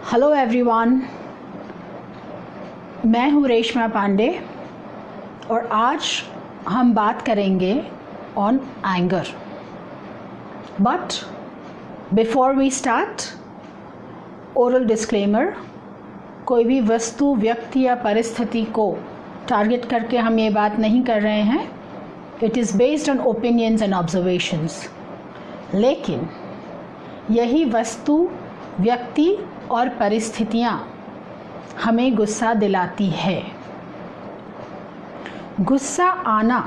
Hello everyone, मैं हूँ रेशमा पांडे और आज हम बात करेंगे on anger. But before we start, oral disclaimer. कोई भी वस्तु, व्यक्ति या परिस्थिति को टारगेट करके हम ये बात नहीं कर रहे हैं। It is based on opinions and observations. लेकिन यही वस्तु, व्यक्ति और परिस्थितियाँ हमें गुस्सा दिलाती है। गुस्सा आना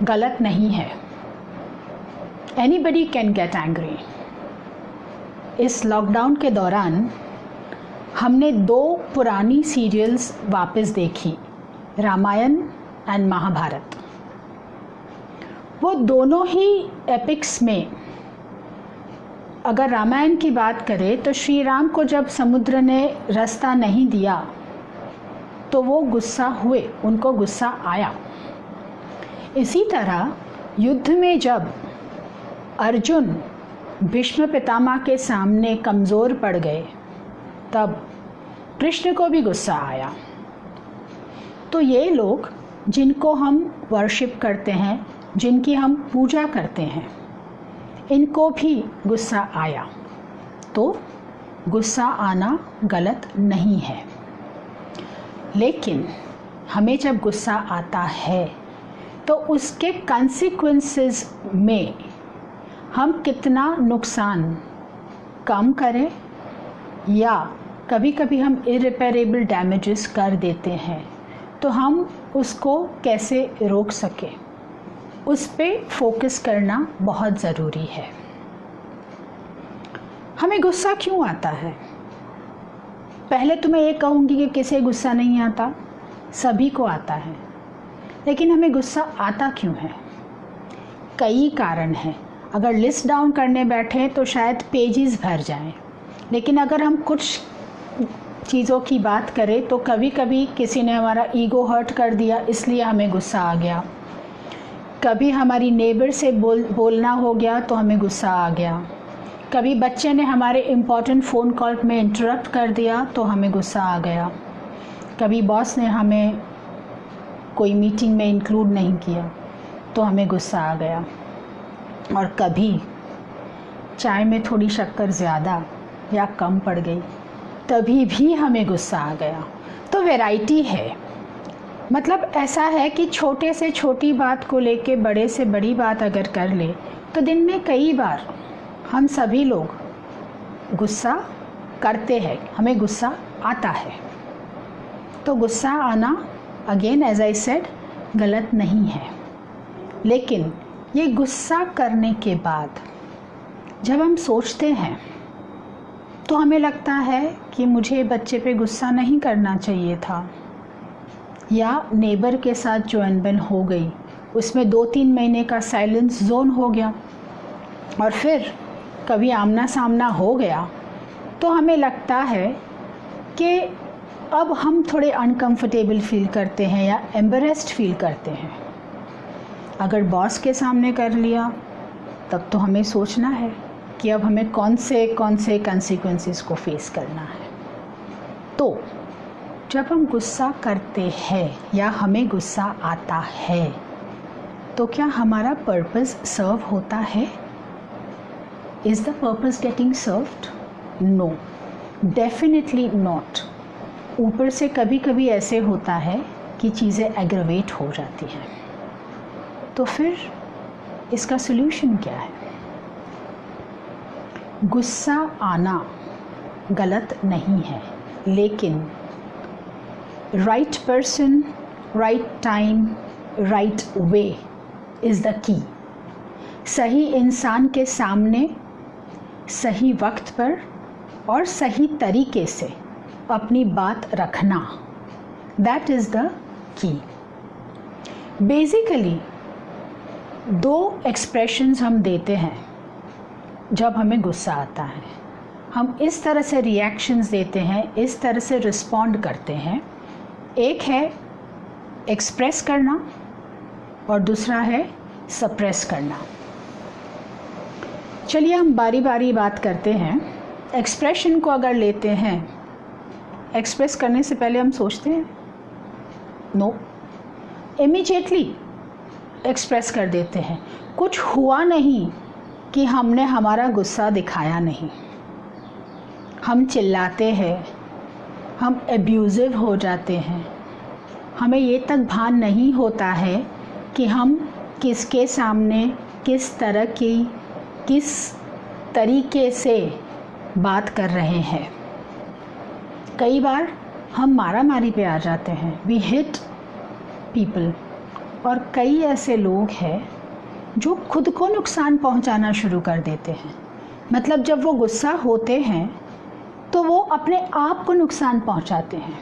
गलत नहीं है। Anybody can get angry. इस लॉकडाउन के दौरान हमने 2 पुरानी सीरियल्स वापस देखी, रामायण एंड महाभारत। वो दोनों ही एपिक्स में अगर रामायण की बात करें तो श्री राम को जब समुद्र ने रास्ता नहीं दिया तो वो गुस्सा हुए, उनको गुस्सा आया। इसी तरह युद्ध में जब अर्जुन भीष्म पितामह के सामने कमज़ोर पड़ गए तब कृष्ण को भी गुस्सा आया। तो ये लोग जिनको हम वर्शिप करते हैं, जिनकी हम पूजा करते हैं, इनको भी गुस्सा आया। तो गुस्सा आना गलत नहीं है। लेकिन हमें जब गुस्सा आता है तो उसके consequences में हम कितना नुकसान कम करें या कभी कभी हम irreparable damages कर देते हैं, तो हम उसको कैसे रोक सकें, उस पे फोकस करना बहुत ज़रूरी है। हमें गुस्सा क्यों आता है? पहले तो मैं ये कहूँगी कि किसे गुस्सा नहीं आता, सभी को आता है। लेकिन हमें गुस्सा आता क्यों है? कई कारण हैं। अगर लिस्ट डाउन करने बैठे तो शायद पेजेस भर जाएं। लेकिन अगर हम कुछ चीज़ों की बात करें तो कभी कभी किसी ने हमारा ईगो हर्ट कर दिया, इसलिए हमें गुस्सा आ गया। कभी हमारी नेबर से बोलना हो गया तो हमें गुस्सा आ गया। कभी बच्चे ने हमारे इम्पॉर्टेंट फ़ोन कॉल में इंटरप्ट कर दिया तो हमें गुस्सा आ गया। कभी बॉस ने हमें कोई मीटिंग में इंक्लूड नहीं किया तो हमें गुस्सा आ गया। और कभी चाय में थोड़ी शक्कर ज़्यादा या कम पड़ गई तभी भी हमें गुस्सा आ गया। तो वैरायटी है। मतलब ऐसा है कि छोटे से छोटी बात को लेके बड़े से बड़ी बात अगर कर ले तो दिन में कई बार हम सभी लोग गुस्सा करते हैं, हमें गुस्सा आता है। तो गुस्सा आना अगेन एज आई सेड गलत नहीं है। लेकिन ये गुस्सा करने के बाद जब हम सोचते हैं तो हमें लगता है कि मुझे बच्चे पे गुस्सा नहीं करना चाहिए था, या नेबर के साथ जो अनबन हो गई उसमें 2-3 महीने का साइलेंस जोन हो गया और फिर कभी आमना सामना हो गया तो हमें लगता है कि अब हम थोड़े अनकंफर्टेबल फील करते हैं या एम्बरेस्ड फील करते हैं। अगर बॉस के सामने कर लिया तब तो हमें सोचना है कि अब हमें कौन से कंसिक्वेंसेस को फेस करना है। तो जब हम गुस्सा करते हैं या हमें गुस्सा आता है तो क्या हमारा पर्पस सर्व होता है? Is the purpose getting served? No, definitely not. ऊपर से कभी कभी ऐसे होता है कि चीज़ें एग्रवेट हो जाती हैं। तो फिर इसका सल्यूशन क्या है? गुस्सा आना गलत नहीं है, लेकिन right person, right time, right way is the key। सही इंसान के सामने सही वक्त पर और सही तरीके से अपनी बात रखना, that is the key। Basically 2 expressions हम देते हैं जब हमें गुस्सा आता है। हम इस तरह से रिएक्शंस देते हैं, इस तरह से रिस्पॉन्ड करते हैं। एक है एक्सप्रेस करना और दूसरा है सप्रेस करना। चलिए हम बारी बारी बात करते हैं एक्सप्रेशन को अगर लेते हैं, एक्सप्रेस करने से पहले हम सोचते हैं? नो, इमीडिएटली एक्सप्रेस कर देते हैं। कुछ हुआ नहीं कि हमने हमारा गुस्सा दिखाया नहीं। हम चिल्लाते हैं, हम एब्यूज़िव हो जाते हैं, हमें ये तक भान नहीं होता है कि हम किसके सामने किस तरीके से बात कर रहे हैं। कई बार हम मारामारी पे आ जाते हैं, वी हिट पीपल। और कई ऐसे लोग हैं जो खुद को नुकसान पहुंचाना शुरू कर देते हैं। मतलब जब वो गुस्सा होते हैं तो वो अपने आप को नुकसान पहुंचाते हैं।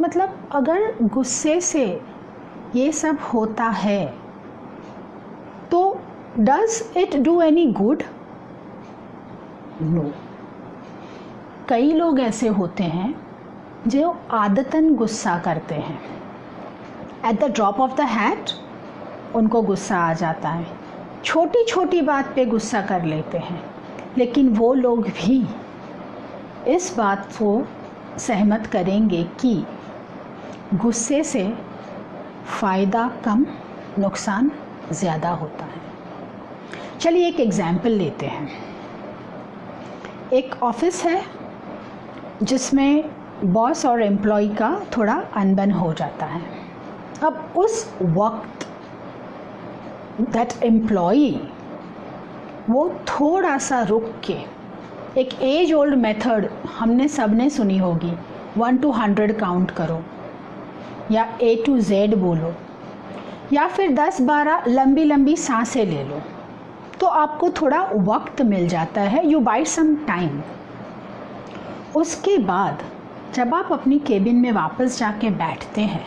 मतलब अगर गुस्से से ये सब होता है तो does it do any good? No. कई लोग ऐसे होते हैं जो आदतन गुस्सा करते हैं। At the drop of the hat उनको गुस्सा आ जाता है, छोटी छोटी बात पे गुस्सा कर लेते हैं। लेकिन वो लोग भी इस बात को सहमत करेंगे कि गुस्से से फ़ायदा कम, नुकसान ज़्यादा होता है। चलिए एक एग्ज़ाम्पल लेते हैं। एक ऑफिस है जिसमें बॉस और एम्प्लॉय का थोड़ा अनबन हो जाता है। अब उस वक्त दैट एम्प्लॉई वो थोड़ा सा रुक के, एक एज ओल्ड मेथड हमने सबने सुनी होगी, 1 to 100 काउंट करो या A to Z बोलो या फिर 10-12 लंबी लंबी सांसें ले लो, तो आपको थोड़ा वक्त मिल जाता है। You buy some time. उसके बाद जब आप अपनी केबिन में वापस जाके बैठते हैं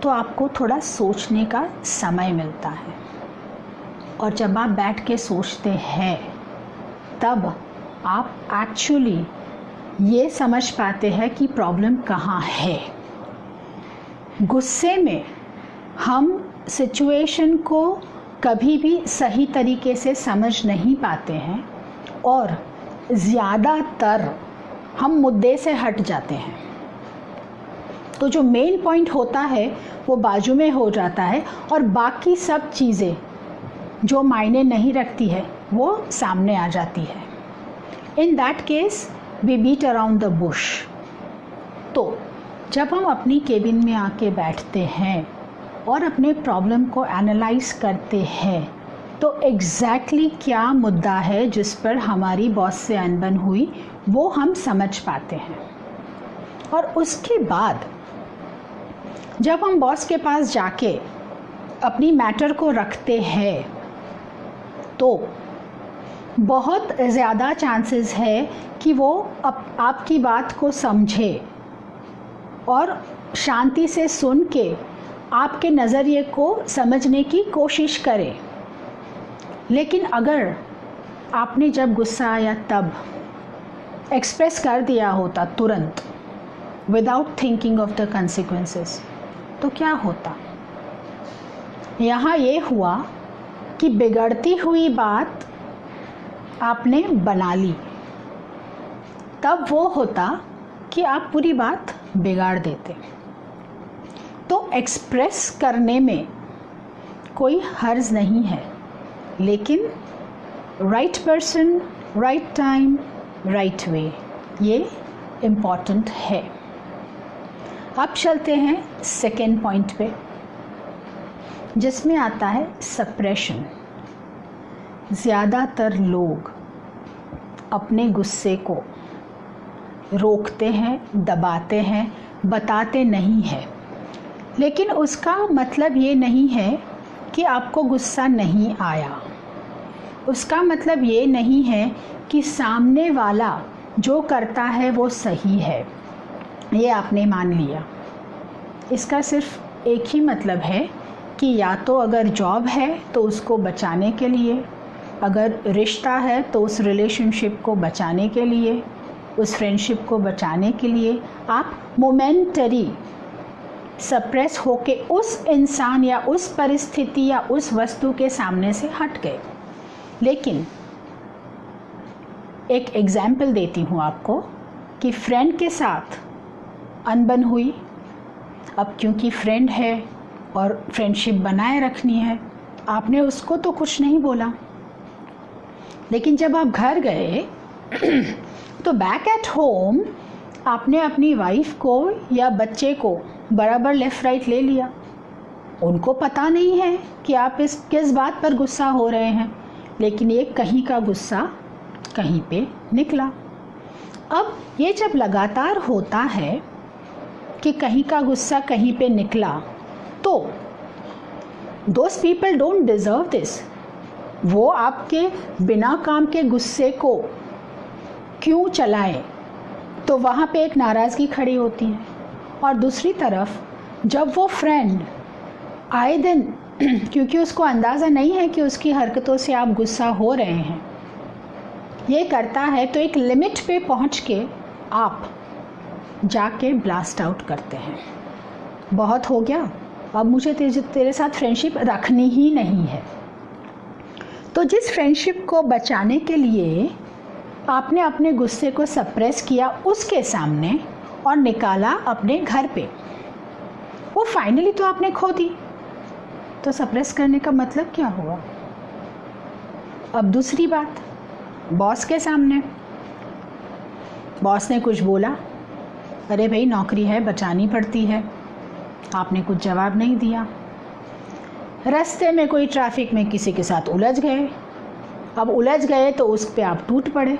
तो आपको थोड़ा सोचने का समय मिलता है। और जब आप बैठ के सोचते हैं तब आप एक्चुअली ये समझ पाते हैं कि प्रॉब्लम कहाँ है। गुस्से में हम सिचुएशन को कभी भी सही तरीके से समझ नहीं पाते हैं और ज़्यादातर हम मुद्दे से हट जाते हैं। तो जो मेन पॉइंट होता है वो बाजू में हो जाता है और बाकी सब चीज़ें जो मायने नहीं रखती है वो सामने आ जाती है। In that case we beat around the bush. तो जब हम अपनी केबिन में आके बैठते हैं और अपने प्रॉब्लम को एनालाइज करते हैं तो एग्जैक्टली क्या मुद्दा है जिस पर हमारी बॉस से अनबन हुई वो हम समझ पाते हैं। और उसके बाद जब हम बॉस के पास जाके अपनी मैटर को रखते हैं तो बहुत ज़्यादा चांसेस है कि वो आपकी बात को समझे और शांति से सुन के आपके नज़रिए को समझने की कोशिश करे। लेकिन अगर आपने जब गुस्सा आया तब एक्सप्रेस कर दिया होता तुरंत without thinking of the consequences तो क्या होता? यहाँ ये हुआ कि बिगड़ती हुई बात आपने बना ली। तब वो होता कि आप पूरी बात बिगाड़ देते। तो एक्सप्रेस करने में कोई हर्ज नहीं है, लेकिन right person, right time, right वे, ये इम्पॉर्टेंट है। अब चलते हैं सेकेंड पॉइंट पे, जिसमें आता है सप्रेशन। ज़्यादातर लोग अपने गुस्से को रोकते हैं, दबाते हैं, बताते नहीं हैं। लेकिन उसका मतलब ये नहीं है कि आपको गुस्सा नहीं आया। उसका मतलब ये नहीं है कि सामने वाला जो करता है वो सही है, ये आपने मान लिया। इसका सिर्फ एक ही मतलब है कि या तो अगर जॉब है तो उसको बचाने के लिए, अगर रिश्ता है तो उस रिलेशनशिप को बचाने के लिए, उस फ्रेंडशिप को बचाने के लिए आप मोमेंटरी सप्रेस होके उस इंसान या उस परिस्थिति या उस वस्तु के सामने से हट गए। लेकिन एक एग्जाम्पल देती हूँ आपको कि फ्रेंड के साथ अनबन हुई। अब क्योंकि फ्रेंड है और फ्रेंडशिप बनाए रखनी है, आपने उसको तो कुछ नहीं बोला, लेकिन जब आप घर गए तो बैक एट होम आपने अपनी वाइफ को या बच्चे को बराबर लेफ़्ट राइट ले लिया। उनको पता नहीं है कि आप किस बात पर गुस्सा हो रहे हैं, लेकिन ये कहीं का गुस्सा कहीं पे निकला। अब ये जब लगातार होता है कि कहीं का गुस्सा कहीं पे निकला, तो those people don't deserve this. वो आपके बिना काम के गुस्से को क्यों चलाएं? तो वहाँ पे एक नाराज़गी खड़ी होती है। और दूसरी तरफ जब वो फ्रेंड आए दिन क्योंकि उसको अंदाज़ा नहीं है कि उसकी हरकतों से आप गुस्सा हो रहे हैं, ये करता है, तो एक लिमिट पे पहुँच के आप जाके ब्लास्ट आउट करते हैं, बहुत हो गया, अब मुझे तेरे साथ फ्रेंडशिप रखनी ही नहीं है। तो जिस फ्रेंडशिप को बचाने के लिए आपने अपने गुस्से को सप्रेस किया उसके सामने और निकाला अपने घर पे, वो फाइनली तो आपने खो दी। तो सप्रेस करने का मतलब क्या हुआ? अब दूसरी बात, बॉस के सामने बॉस ने कुछ बोला, अरे भाई नौकरी है बचानी पड़ती है, आपने कुछ जवाब नहीं दिया। रास्ते में कोई ट्रैफिक में किसी के साथ उलझ गए, अब उलझ गए तो उस पे आप टूट पड़े।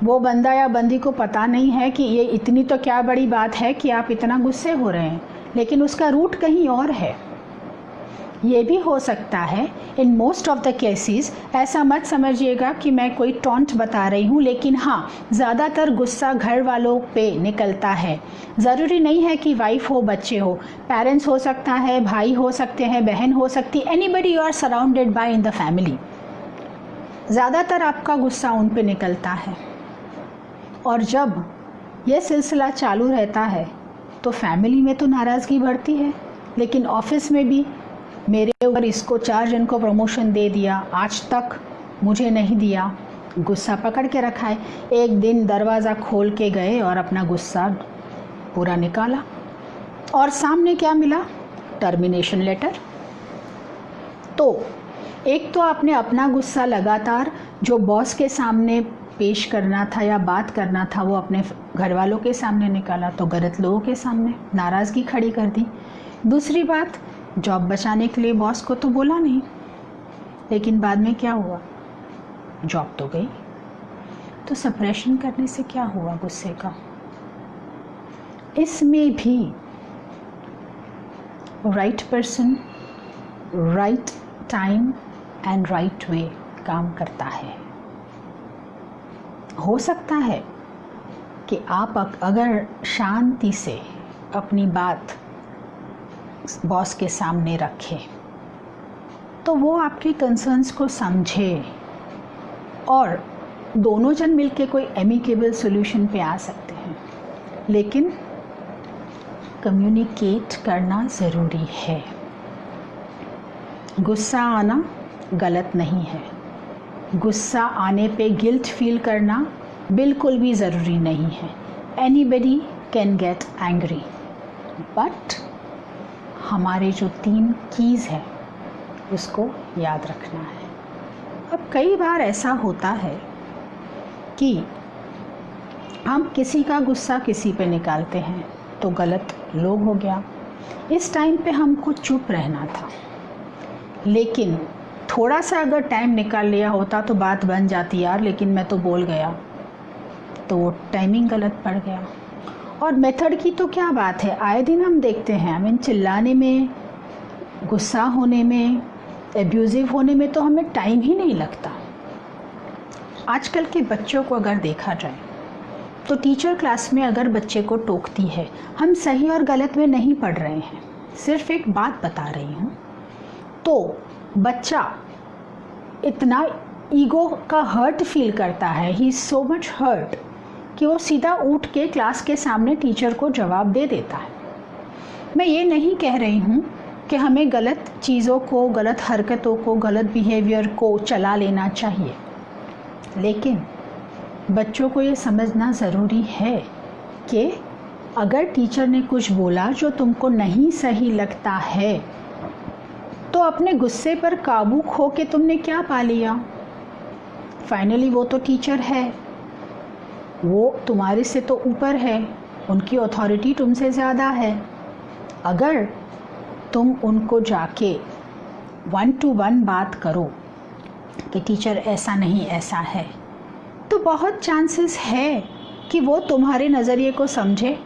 वो बंदा या बंदी को पता नहीं है कि ये इतनी तो क्या बड़ी बात है कि आप इतना गुस्से हो रहे हैं, लेकिन उसका रूट कहीं और है। ये भी हो सकता है, in most of the cases ऐसा मत समझिएगा कि मैं कोई टॉन्ट बता रही हूँ, लेकिन हाँ, ज़्यादातर गुस्सा घर वालों पे निकलता है। ज़रूरी नहीं है कि वाइफ हो, बच्चे हो, पेरेंट्स हो सकता है, भाई हो सकते हैं, बहन हो सकती, anybody you are surrounded by in the family, ज़्यादातर आपका गुस्सा उन पे निकलता है। और जब यह सिलसिला चालू रहता है तो फैमिली में तो नाराज़गी बढ़ती है, लेकिन ऑफिस में भी मेरे ऊपर इसको 4 जन को प्रमोशन दे दिया, आज तक मुझे नहीं दिया, गुस्सा पकड़ के रखा है। एक दिन दरवाज़ा खोल के गए और अपना गुस्सा पूरा निकाला, और सामने क्या मिला? Termination letter. तो एक तो आपने अपना गुस्सा लगातार जो बॉस के सामने पेश करना था या बात करना था वो अपने घर वालों के सामने निकाला, तो गलत लोगों के सामने नाराज़गी खड़ी कर दी। दूसरी बात, जॉब बचाने के लिए बॉस को तो बोला नहीं, लेकिन बाद में क्या हुआ? जॉब तो गई। तो सप्रेशन करने से क्या हुआ गुस्से का? इसमें भी right person, right time and right way काम करता है। हो सकता है कि आप अगर शांति से अपनी बात बॉस के सामने रखें तो वो आपके कंसर्न्स को समझे और दोनों जन मिलके कोई एमिकेबल सॉल्यूशन पे आ सकते हैं, लेकिन कम्युनिकेट करना ज़रूरी है। गुस्सा आना गलत नहीं है, गुस्सा आने पे गिल्ट फील करना बिल्कुल भी ज़रूरी नहीं है। Anybody can get angry, but हमारे जो 3 कीज़ है उसको याद रखना है। अब कई बार ऐसा होता है कि हम किसी का गुस्सा किसी पे निकालते हैं तो गलत लोग हो गया। इस टाइम पे हमको चुप रहना था, लेकिन थोड़ा सा अगर टाइम निकाल लिया होता तो बात बन जाती यार, लेकिन मैं तो बोल गया, तो वो टाइमिंग गलत पड़ गया। और मेथड की तो क्या बात है, आए दिन हम देखते हैं, चिल्लाने में, गुस्सा होने में, एब्यूज़िव होने में तो हमें टाइम ही नहीं लगता। आजकल के बच्चों को अगर देखा जाए तो टीचर क्लास में अगर बच्चे को टोकती है, हम सही और गलत में नहीं पढ़ रहे हैं, सिर्फ एक बात बता रही हूँ, तो बच्चा इतना ईगो का हर्ट फील करता है, he is so much hurt, कि वो सीधा उठ के क्लास के सामने टीचर को जवाब दे देता है। मैं ये नहीं कह रही हूँ कि हमें गलत चीज़ों को, गलत हरकतों को, गलत बिहेवियर को चला लेना चाहिए, लेकिन बच्चों को ये समझना ज़रूरी है कि अगर टीचर ने कुछ बोला जो तुमको नहीं सही लगता है तो अपने गुस्से पर काबू खो के तुमने क्या पा लिया? फाइनली वो तो टीचर है, वो तुम्हारे से तो ऊपर है, उनकी अथॉरिटी तुमसे ज़्यादा है। अगर तुम उनको जाके 1 to 1 बात करो कि टीचर ऐसा नहीं ऐसा है, तो बहुत चांसेस है कि वो तुम्हारे नज़रिए को समझे,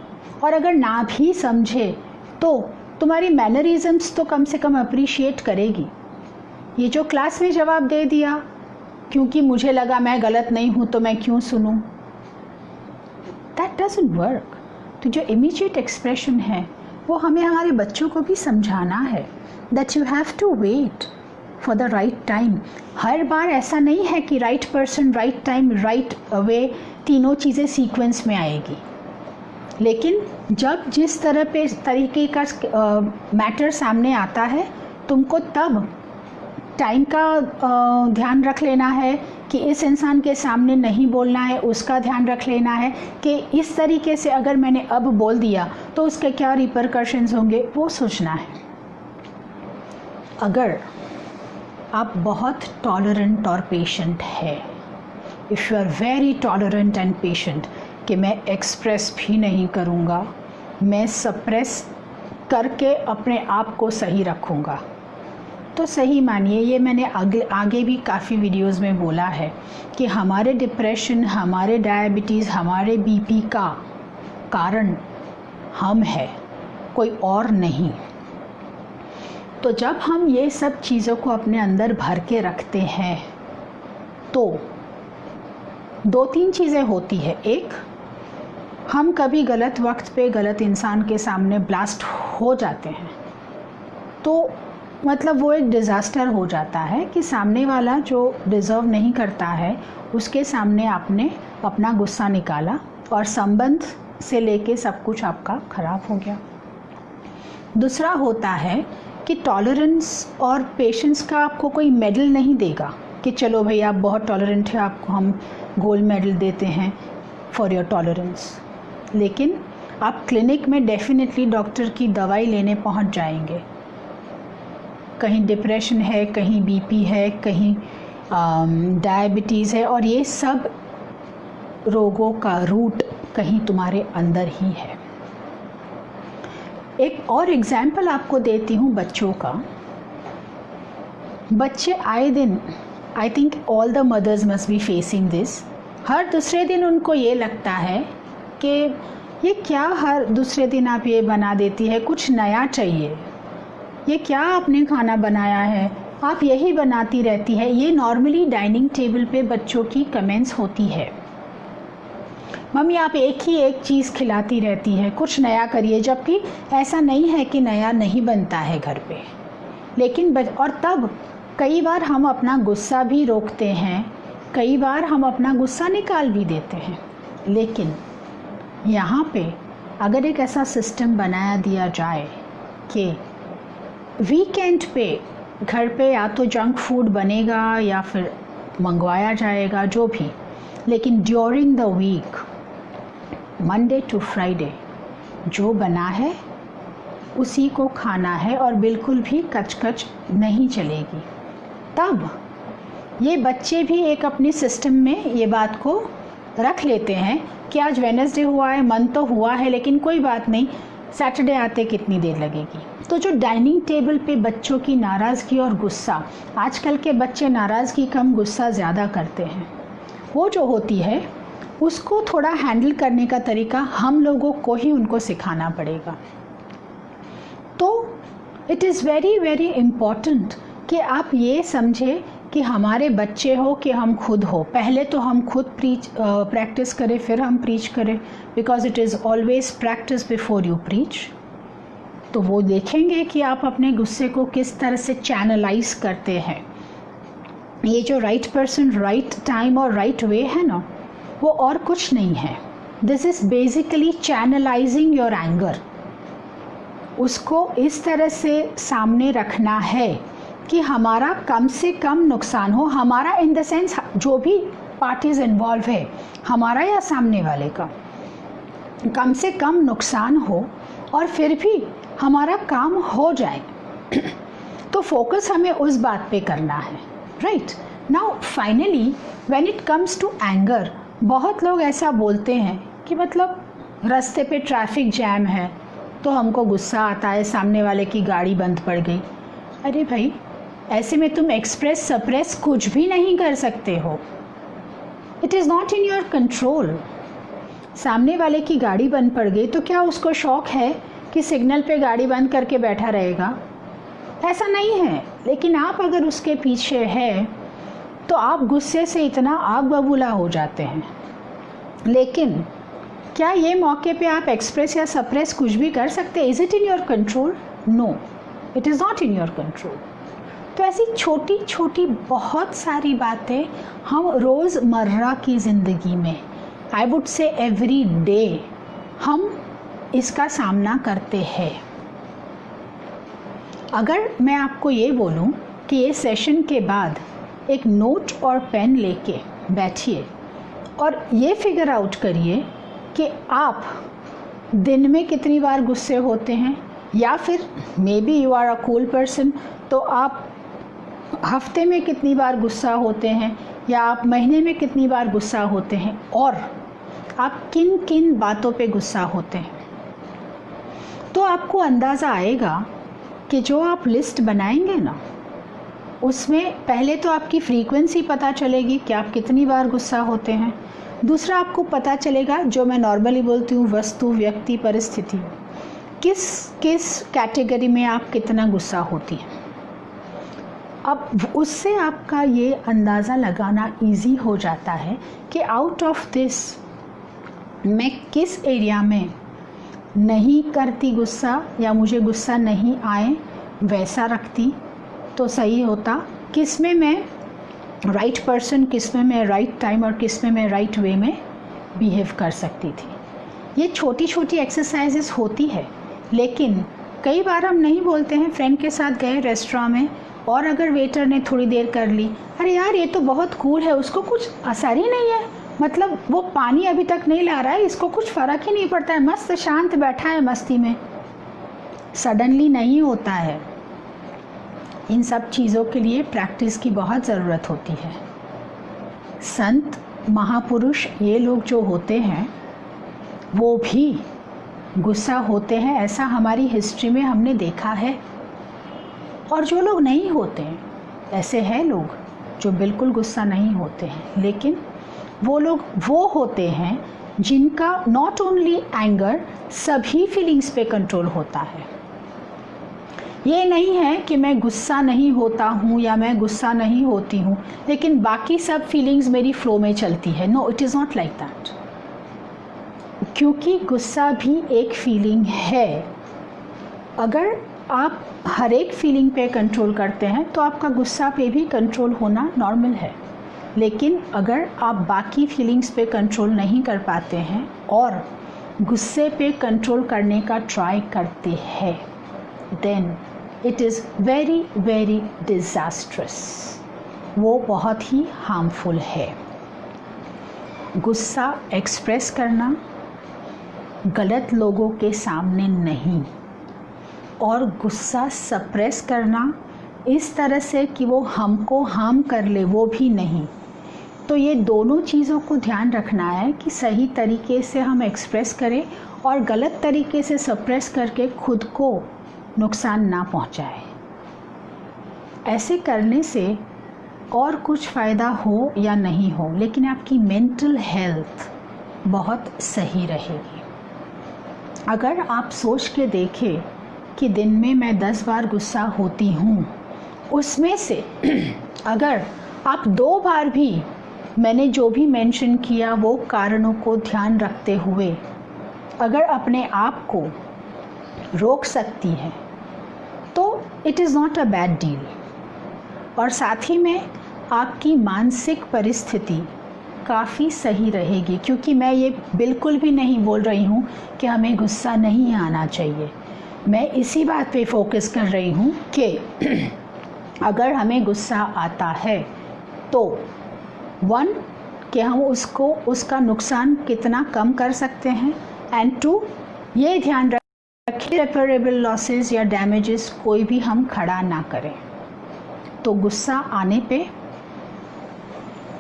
और अगर ना भी समझे तो तुम्हारी मैनरिज़म्स तो कम से कम अप्रिशिएट करेगी। ये जो क्लास में जवाब दे दिया क्योंकि मुझे लगा मैं गलत नहीं हूँ तो मैं क्यों सुनूँ, दैट डजंट वर्क। तो जो इमीडिएट एक्सप्रेशन है वो हमें हमारे बच्चों को भी समझाना है that you have to wait for the right time. हर बार ऐसा नहीं है कि right person, right time, right way तीनों चीज़ें सीक्वेंस में आएगी, लेकिन जब जिस तरीके का मैटर सामने आता है तुमको तब टाइम का ध्यान रख लेना है कि इस इंसान के सामने नहीं बोलना है, उसका ध्यान रख लेना है कि इस तरीके से अगर मैंने अब बोल दिया तो उसके क्या रिपरकशंस होंगे, वो सोचना है। अगर आप बहुत टॉलरेंट और पेशेंट है, if you are very tolerant and patient कि मैं एक्सप्रेस भी नहीं करूँगा, मैं सप्रेस करके अपने आप को सही रखूँगा, तो सही मानिए ये मैंने आगे भी काफ़ी वीडियोस में बोला है कि हमारे डिप्रेशन, हमारे डायबिटीज़, हमारे बीपी का कारण हम है, कोई और नहीं। तो जब हम ये सब चीज़ों को अपने अंदर भर के रखते हैं तो 2-3 चीज़ें होती है। एक, हम कभी गलत वक्त पे गलत इंसान के सामने ब्लास्ट हो जाते हैं, तो मतलब वो एक डिज़ास्टर हो जाता है कि सामने वाला जो डिज़र्व नहीं करता है उसके सामने आपने अपना गुस्सा निकाला और संबंध से लेके सब कुछ आपका ख़राब हो गया। दूसरा होता है कि टॉलरेंस और पेशेंस का आपको कोई मेडल नहीं देगा कि चलो भाई आप बहुत टॉलरेंट है, आपको हम गोल्ड मेडल देते हैं फॉर योर टॉलरेंस, लेकिन आप क्लिनिक में डेफिनेटली डॉक्टर की दवाई लेने पहुंच जाएंगे। कहीं डिप्रेशन है, कहीं बीपी है, कहीं डायबिटीज़ है, और ये सब रोगों का रूट कहीं तुम्हारे अंदर ही है। एक और एग्जाम्पल आपको देती हूँ बच्चों का। बच्चे आए दिन, I think all the mothers must be facing this, हर दूसरे दिन उनको ये लगता है कि ये क्या हर दूसरे दिन आप ये बना देती है, कुछ नया चाहिए, ये क्या आपने खाना बनाया है, आप यही बनाती रहती है। ये नॉर्मली डाइनिंग टेबल पे बच्चों की कमेंट्स होती है, मम्मी आप एक ही एक चीज़ खिलाती रहती है, कुछ नया करिए, जबकि ऐसा नहीं है कि नया नहीं बनता है घर पे। लेकिन और तब कई बार हम अपना गुस्सा भी रोकते हैं, कई बार हम अपना गुस्सा निकाल भी देते हैं। लेकिन यहाँ पे अगर एक ऐसा सिस्टम बनाया दिया जाए कि वीकेंड पे घर पे या तो जंक फूड बनेगा या फिर मंगवाया जाएगा, जो भी, लेकिन during the week Monday to Friday जो बना है उसी को खाना है और बिल्कुल भी कचकच नहीं चलेगी, तब ये बच्चे भी एक अपने सिस्टम में ये बात को रख लेते हैं कि आज वेडनेसडे हुआ है, मन तो हुआ है लेकिन कोई बात नहीं, सैटरडे आते कितनी देर लगेगी। तो जो डाइनिंग टेबल पे बच्चों की नाराज़गी और गुस्सा, आजकल के बच्चे नाराज़गी कम गुस्सा ज़्यादा करते हैं, वो जो होती है उसको थोड़ा हैंडल करने का तरीका हम लोगों को ही उनको सिखाना पड़ेगा। तो it is very very important कि आप ये समझें कि हमारे बच्चे हो कि हम खुद हो, पहले तो हम खुद प्रैक्टिस करें फिर हम प्रीच करें, because it is always practice before you preach. तो वो देखेंगे कि आप अपने गुस्से को किस तरह से चैनलाइज करते हैं। ये जो राइट पर्सन, राइट टाइम और राइट वे है ना, वो और कुछ नहीं है, this is basically channelising your anger. उसको इस तरह से सामने रखना है कि हमारा कम से कम नुकसान हो, हमारा इन द सेंस जो भी पार्टीज इन्वॉल्व है, हमारा या सामने वाले का, कम से कम नुकसान हो और फिर भी हमारा काम हो जाए, तो फोकस हमें उस बात पे करना है, right. Now finally when it comes to anger, बहुत लोग ऐसा बोलते हैं कि मतलब रास्ते पे ट्रैफिक जैम है तो हमको गुस्सा आता है, सामने वाले की गाड़ी बंद पड़ गई। अरे भाई, ऐसे में तुम एक्सप्रेस सप्रेस कुछ भी नहीं कर सकते हो, it is not in your control. सामने वाले की गाड़ी बंद पड़ गई तो क्या उसको शौक है कि सिग्नल पे गाड़ी बंद करके बैठा रहेगा? ऐसा नहीं है। लेकिन आप अगर उसके पीछे है तो आप गुस्से से इतना आग बबूला हो जाते हैं। लेकिन क्या ये मौके पे आप एक्सप्रेस या सप्रेस कुछ भी कर सकते हैं? Is it in your control? No, it is not in your control. तो ऐसी छोटी छोटी बहुत सारी बातें हम रोज़मर्रा की ज़िंदगी में, I would say every day, हम इसका सामना करते हैं। अगर मैं आपको ये बोलूं कि ये सेशन के बाद एक नोट और पेन लेके बैठिए और ये फिगर आउट करिए कि आप दिन में कितनी बार गुस्से होते हैं, या फिर maybe you are a cool person तो आप हफ्ते में कितनी बार गुस्सा होते हैं, या आप महीने में कितनी बार गुस्सा होते हैं, और आप किन किन बातों पे गुस्सा होते हैं, तो आपको अंदाज़ा आएगा कि जो आप लिस्ट बनाएंगे ना, उसमें पहले तो आपकी फ्रीक्वेंसी पता चलेगी कि आप कितनी बार गुस्सा होते हैं। दूसरा, आपको पता चलेगा, जो मैं नॉर्मली बोलती हूँ, वस्तु, व्यक्ति, परिस्थिति, किस किस कैटेगरी में आप कितना गुस्सा होती हैं। अब उससे आपका ये अंदाज़ा लगाना इजी हो जाता है कि आउट ऑफ दिस मैं किस एरिया में नहीं करती गुस्सा, या मुझे गुस्सा नहीं आए वैसा रखती तो सही होता, किस में मैं राइट पर्सन, किस में मैं राइट टाइम और किस में मैं राइट वे में बिहेव कर सकती थी। ये छोटी छोटी एक्सरसाइजेस होती है, लेकिन कई बार हम नहीं बोलते हैं। फ्रेंड के साथ गए रेस्टोरेंट में और अगर वेटर ने थोड़ी देर कर ली, अरे यार ये तो बहुत कूल है, उसको कुछ असर ही नहीं है, मतलब वो पानी अभी तक नहीं ला रहा है, इसको कुछ फ़र्क ही नहीं पड़ता है, मस्त शांत बैठा है मस्ती में। सडनली नहीं होता है। इन सब चीज़ों के लिए प्रैक्टिस की बहुत ज़रूरत होती है। संत, महापुरुष, ये लोग जो होते हैं वो भी गुस्सा होते हैं, ऐसा हमारी हिस्ट्री में हमने देखा है। और जो लोग नहीं होते हैं, ऐसे हैं लोग जो बिल्कुल गुस्सा नहीं होते हैं, लेकिन वो लोग वो होते हैं जिनका नॉट ओनली एंगर, सभी फीलिंग्स पे कंट्रोल होता है। ये नहीं है कि मैं गुस्सा नहीं होता हूँ या मैं गुस्सा नहीं होती हूँ लेकिन बाकी सब फीलिंग्स मेरी फ्लो में चलती है। No, it is not like that. क्योंकि गुस्सा भी एक फीलिंग है। अगर आप हर एक फीलिंग पे कंट्रोल करते हैं तो आपका गुस्सा पे भी कंट्रोल होना नॉर्मल है। लेकिन अगर आप बाकी फीलिंग्स पे कंट्रोल नहीं कर पाते हैं और गुस्से पे कंट्रोल करने का ट्राई करते हैं, then it is very very disastrous. वो बहुत ही हार्मफुल है। गुस्सा एक्सप्रेस करना गलत लोगों के सामने नहीं, और गुस्सा सप्रेस करना इस तरह से कि वो हमको हार्म कर ले, वो भी नहीं। तो ये दोनों चीज़ों को ध्यान रखना है कि सही तरीके से हम एक्सप्रेस करें और गलत तरीके से सप्रेस करके खुद को नुकसान ना पहुंचाए। ऐसे करने से और कुछ फ़ायदा हो या नहीं हो, लेकिन आपकी मेंटल हेल्थ बहुत सही रहेगी। अगर आप सोच के देखें कि दिन में मैं 10 बार गुस्सा होती हूँ, उसमें से अगर आप 2 बार भी मैंने जो भी मेंशन किया वो कारणों को ध्यान रखते हुए अगर अपने आप को रोक सकती हैं तो it is not a bad deal. और साथ ही में आपकी मानसिक परिस्थिति काफ़ी सही रहेगी, क्योंकि मैं ये बिल्कुल भी नहीं बोल रही हूँ कि हमें गुस्सा नहीं आना चाहिए। मैं इसी बात पे फोकस कर रही हूँ कि अगर हमें गुस्सा आता है तो 1, कि हम उसका नुकसान कितना कम कर सकते हैं। एंड 2, ये ध्यान रखें इरेपरेबल लॉसेस या डैमेजेस कोई भी हम खड़ा ना करें। तो गुस्सा आने पे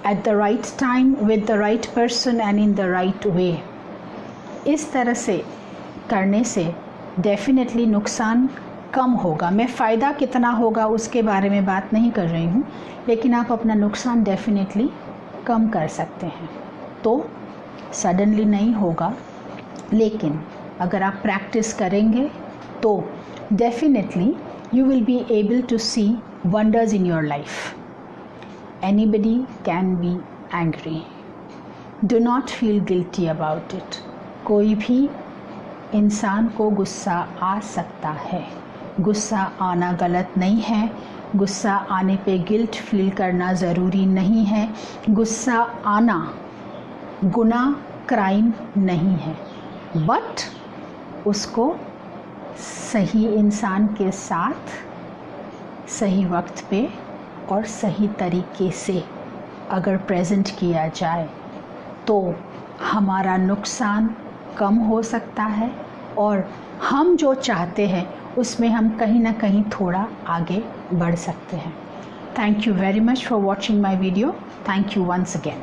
at the right time with the right person and in the right way, इस तरह से करने से डेफिनेटली नुकसान कम होगा। मैं फ़ायदा कितना होगा उसके बारे में बात नहीं कर रही हूँ, लेकिन आप अपना नुकसान डेफिनेटली कम कर सकते हैं। तो सडनली नहीं होगा, लेकिन अगर आप प्रैक्टिस करेंगे तो definitely you will be able to see wonders in your life. Anybody can be angry. Do not feel guilty about it. कोई भी इंसान को गुस्सा आ सकता है। गुस्सा आना गलत नहीं है। गुस्सा आने पे गिल्ट फील करना ज़रूरी नहीं है। गुस्सा आना गुनाह, क्राइम नहीं है, बट उसको सही इंसान के साथ सही वक्त पे और सही तरीके से अगर प्रेजेंट किया जाए तो हमारा नुकसान कम हो सकता है और हम जो चाहते हैं उसमें हम कहीं ना कहीं थोड़ा आगे बढ़ सकते हैं। Thank you very much for watching my video. Thank you once again.